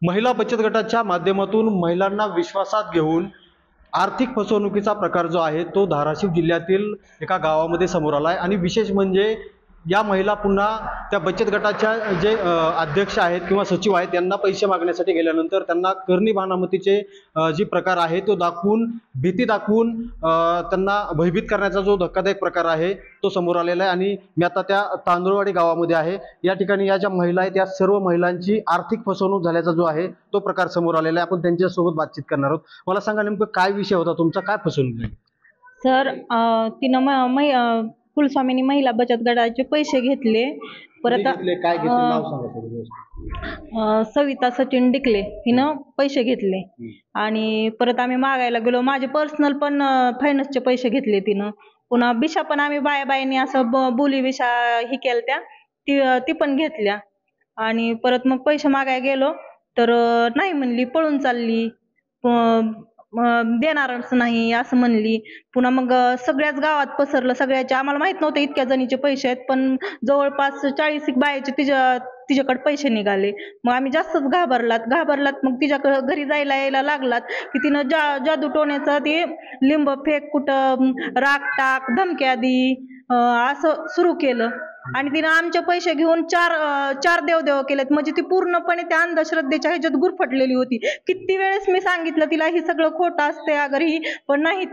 महिला बचत गटाच्या माध्यमातून महिलांना विश्वासात घेऊन आर्थिक फसवणुकीचा प्रकार जो आहे तो धाराशिव जिल्ह्यातील एका गावामध्ये समोर आला आहे। आणि विशेष म्हणजे या महिला पुन्हा त्या बचत गटाच्या जे अध्यक्ष आहेत किंवा सचिव आहेत त्यांना पैसे मागण्यासाठी गेल्यानंतर त्यांना करणी भानामतीचे जी प्रकार आहे तो दाखवून भीती दाखवून त्यांना भयभीत करण्याचा जो धक्कादायक प्रकार आहे तो समोर आलेला आहे। आणि मी आता त्या तांदुळवाडी गावामध्ये आहे। या ठिकाणी या ज्या महिला आहेत त्या सर्व महिलांची आर्थिक फसवणूक झाल्याचा जो आहे तो प्रकार समोर आलेला आहे। आपण त्यांच्यासोबत बातचीत करणार आहोत। मला सांगा नेमकं काय विषय होता तुमचा, काय फसवणूक झाली? सर कुलस्वामिनी महिला बचत गटाचे पैसे घेतले। परत काय घेतले नाव सांगा? सविता सचिन डिकले हिनं पैसे घेतले। आणि परत आम्ही मागायला गेलो, माझे पर्सनल पण फायनान्सचे पैसे घेतले तिनं। पुन्हा बिशा पण आम्ही बायाबाईंनी असं बोली बिशा ही केल्या ती पण घेतल्या। आणि परत मग पैसे मागायला गेलो तर नाही म्हणली, पळून चालली, देणारच नाही असं म्हणली। पुन्हा मग सगळ्याच गावात पसरलं, सगळ्याचे आम्हाला माहित नव्हतं इतक्या जणीचे पैसे आहेत, पण जवळपास 40 बायाचे तिच्याकडे पैसे निघाले। मग आम्ही जास्तच घाबरलात। मग तिच्याकडे घरी जायला यायला लागलात की तिनं जादू टोण्याचं ते लिंब फेक, कुठं राख टाक, धमक्या दी असं सुरू केलं। आणि तिनं आमचे पैसे घेऊन चार देवदेव केलेत। म्हणजे ती पूर्णपणे त्या अंधश्रद्धेच्या ह्याच्यात गुरफटलेली होती। किती वेळेस मी सांगितलं तिला ही सगळं खोटं असते अगर ही, पण नाही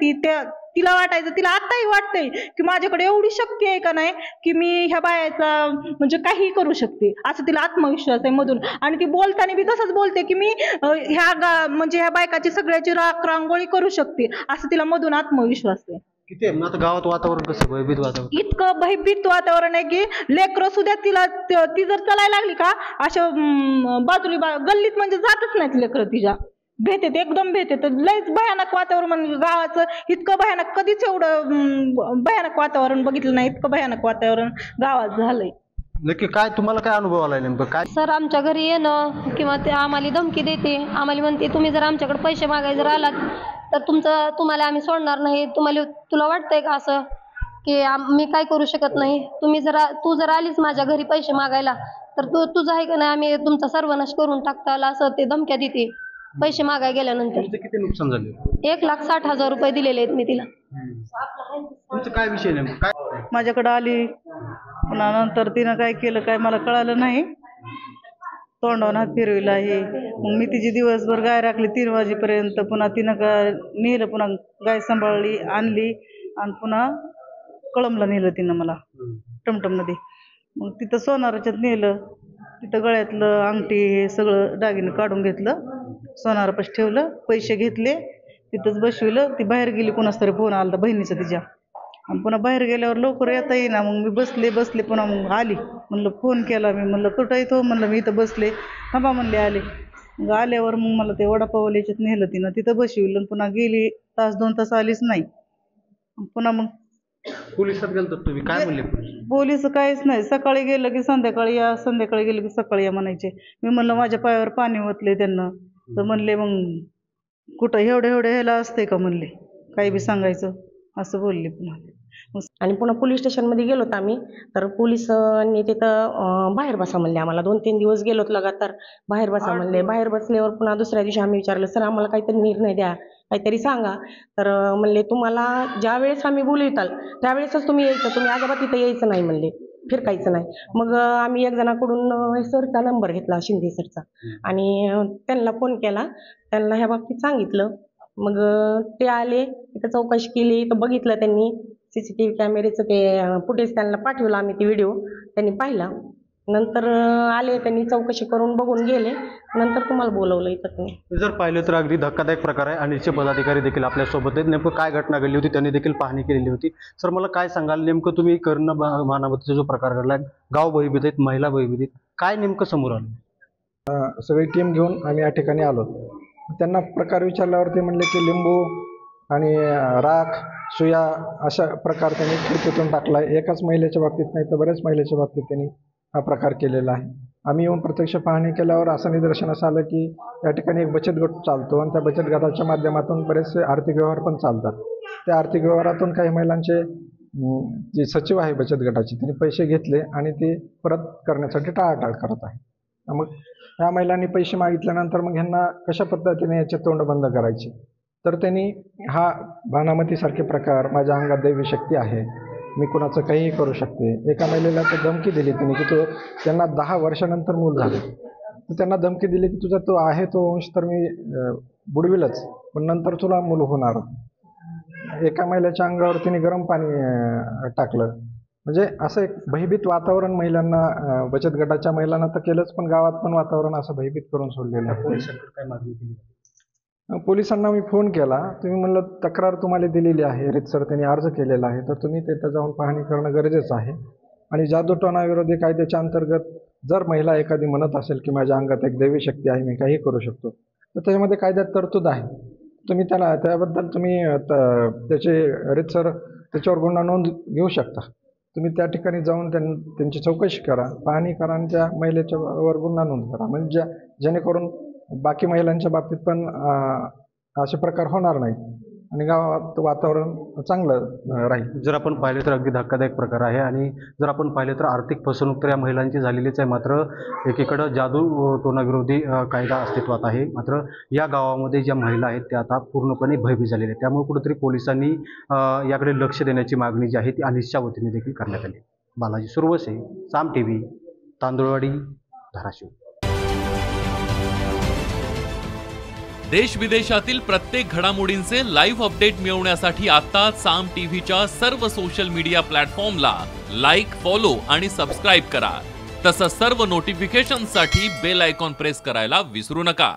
तिला वाटायचं, तिला आताही वाटतंय की माझ्याकडे एवढी शक्ती आहे का नाही की मी ह्या बायाचा म्हणजे काही करू शकते, असं तिला आत्मविश्वास आहे मधून। आणि ती बोलताना बी तसंच बोलते की मी ह्या बायकाची सगळ्याची राख रांगोळी करू शकते, असं तिला मधून आत्मविश्वास आहे। किती आता गावात वातावरण कसं, भयभीत वातावरण? इतकं भयभीत वातावरण आहे की लेकरं सुद्धा ती जर चालायला लागली का अशा गल्लीत म्हणजे जातच नाहीत लेकरं, तिच्या भेटेत एकदम भेटेत। लयच भयानक वातावरण, म्हणजे गावाचं इतकं भयानक कधीच एवढं भयानक वातावरण बघितलं नाही, इतकं भयानक वातावरण गावात झालंय। नक्की काय तुम्हाला काय अनुभव आलाय नेमकं काय? सर आमच्या घरी येणं किंवा ते आम्हाला धमकी देते, आम्हाला म्हणते तुम्ही जर आमच्याकडे पैसे मागायला जर आलात तर तुम्हाला आम्ही सोडणार नाही। तुला वाटतंय का असं की मी काय करू शकत नाही? तू जर आलीस माझ्या घरी पैसे मागायला तर तुझं आहे का नाही, आम्ही तुमचा सर्वनाश करून टाकताल, असं ते धमक्या देते पैसे मागायला गेल्यानंतर। किती नुकसान झाले? 1,60,000 रुपये दिलेले आहेत मी तिला। तुमचं काय विषय नेमकं काय? माझ्याकडे आली, पुन्हा नंतर तिनं काय केलं काय मला कळालं नाही, तोंडावर हात फिरविला आहे। मग मी तिची दिवसभर गाय राखली 3 वाजेपर्यंत। पुन्हा तिनं नेलं, पुन्हा गाय सांभाळली, आणली आणि पुन्हा कळमला नेलं तिनं मला टमटममध्ये। मग तिथं सोनाराच्यात नेलं, तिथं गळ्यातलं अंगठी हे सगळं दागिनं काढून घेतलं, सोनारापाशी ठेवलं, पैसे घेतले, तिथंच बसविलं। ती बाहेर गेली, कोणाच तरी फोन आला बहिणीचा तिच्या, आणि पुन्हा बाहेर गेल्यावर लवकर येता येईना। मग मी बसले पुन्हा मग आली, म्हणलं फोन केला मी, म्हणलं कुठं येतो, म्हणलं मी इथं बसले, थांबा म्हणले आले। मग आल्यावर मग मला ते वडापावला याच्यात नेलं तिनं, तिथं बसविलं, पुन्हा गेली 1-2 तास आलीच नाही। पुन्हा मग पोलिसात गेलं तर तुम्ही काय म्हणले? पोलीस काहीच नाही, सकाळी गेलं की संध्याकाळी या, संध्याकाळी गेलं की सकाळी या म्हणायचे। मी म्हणलं माझ्या पायावर पाणी ओतले त्यांना, तर म्हणले मग कुठं एवढ्या ह्याला असते का म्हणले, काही बी सांगायचं असं बोलले। आणि पुन्हा पोलीस स्टेशनमध्ये गेलो तर आम्ही, तर पोलिसांनी तिथं बाहेर बसा म्हणले आम्हाला। 2-3 दिवस गेलोत लगातार, बाहेर बसा म्हणले। बाहेर बसल्यावर पुन्हा दुसऱ्या दिवशी आम्ही विचारलं, सर आम्हाला काहीतरी निर्णय द्या, काहीतरी सांगा। तर म्हणले तुम्हाला ज्या वेळेस आम्ही बोलविताल त्यावेळेसच तुम्ही यायचं, तुम्ही अजिबात तिथं यायचं नाही म्हणले, फिरकायचं नाही। मग आम्ही एक जणाकडून सरचा नंबर घेतला, शिंदे सरचा, आणि त्यांना फोन केला, त्यांना ह्या बाबतीत सांगितलं। मग ते आले, तिथं चौकशी केली, तर बघितलं त्यांनी CCTV कॅमेरेचं ते फुटेज त्यांना पाठवलं आम्ही, ते व्हिडिओ त्यांनी पाहिला। नंतर आले, त्यांनी चौकशी करून बघून गेले, नंतर तुम्हाला बोलवलं इथं। तुम्ही जर पाहिलं तर अगदी धक्कादायक प्रकार आहे। आणि चे पदाधिकारी देखील आपल्यासोबत आहेत, नेमकं काय घटना घडली होती त्यांनी देखील पाहणी केलेली होती। सर मला काय सांगाल, नेमकं तुम्ही कर्ण मानावतीचा जो प्रकार घडला, गाव भयभीत आहेत, महिला भयभीत आहेत, काय नेमकं समोर आलं? सगळी टीम घेऊन आम्ही या ठिकाणी आलो। त्यांना प्रकार विचारल्यावर ते म्हणले की लिंबू आणि राख, सुया अशा प्रकार त्यांनी खिडकीतून टाकला। एकाच महिलेच्या बाबतीत नाही तर बऱ्याच महिलेच्या बाबतीत त्यांनी हा प्रकार केलेला आहे। आम्ही येऊन प्रत्यक्ष पाहणी केल्यावर असं निदर्शनास आलं की या ठिकाणी एक बचत गट चालतो, आणि त्या बचत गटाच्या माध्यमातून बरेचसे आर्थिक व्यवहार पण चालतात। त्या आर्थिक व्यवहारातून काही महिलांचे जे सचिव आहे बचत गटाचे त्यांनी पैसे घेतले आणि ते परत करण्यासाठी टाळाटाळ करत आहे। मग ह्या महिलांनी पैसे मागितल्यानंतर मग ह्यांना कशा पद्धतीने याचे तोंड बंद करायचे, तर त्यांनी हा भानामतीसारखे प्रकार, माझ्या अंगात दैवी शक्ती आहे, मी कुणाचं काहीही करू शकते. एका महिलेला तर धमकी दिली तिने की तो त्यांना 10 वर्षानंतर मूल झालं, तर त्यांना धमकी दिली की तुझा तो आहे तो वंश तर मी बुडविलच, पण नंतर तुला मूल होणार. एका महिलेच्या अंगावर तिने गरम पाणी टाकलं. म्हणजे असं एक भयभीत वातावरण महिलांना, बचत गटाच्या महिलांना तर केलंच, पण गावात पण वातावरण असं भयभीत करून सोडलेलं आहे. काय मागणी केली? पोलिसांना मी फोन केला. तुम्ही म्हणलं तक्रार तुम्हाला दिलेली आहे, रीतसर त्यांनी अर्ज केलेला आहे, तर तुम्ही तिथं जाऊन पाहणी करणं गरजेचं आहे. आणि जादूटोणाविरोधी कायद्याच्या अंतर्गत जर महिला एखादी म्हणत असेल की माझ्या अंगात एक दैवी शक्ती आहे, मी काही करू शकतो, तर त्याच्यामध्ये कायद्यात तरतूद आहे. तुम्ही त्याबद्दल तुम्ही त्याचे रीतसर त्याच्यावर गुन्हा नोंद घेऊ शकता. तुम्ही त्या ठिकाणी जाऊन त्यांची चौकशी करा, पाहणी करा आणि त्या महिलेच्या वर गुन्हा नोंद करा, म्हणजे जेणेकरून बाकी महिलांच्या बाबतीत पण असे प्रकार होणार नाही आणि गावात वातावरण चांगलं राहील. जर आपण पाहिलं तर अगदी धक्कादायक प्रकार आहे आणि जर आपण पाहिलं तर आर्थिक फसवणूक तर या महिलांची झालेलीच आहे. मात्र एकीकडं जादू टोणाविरोधी कायदा अस्तित्वात आहे. मात्र या गावामध्ये ज्या महिला आहेत त्या आता पूर्णपणे भयभीत झालेल्या आहेत. त्यामुळे कुठेतरी पोलिसांनी याकडे लक्ष देण्याची मागणी जी आहे ती अनिसच्या वतीने देखील करण्यात आली. बालाजी सुरवसे, साम TV, तांदुळवाडी, धाराशिव. देश विदेशातील प्रत्येक घडामोडींचे लाईव्ह अपडेट मिळवण्यासाठी आता साम टीव्हीच्या सर्व सोशल मीडिया प्लॅटफॉर्मला लाईक, फॉलो आणि सबस्क्राईब करा. तसंच सर्व नोटिफिकेशनसाठी बेल आयकॉन प्रेस करायला विसरू नका.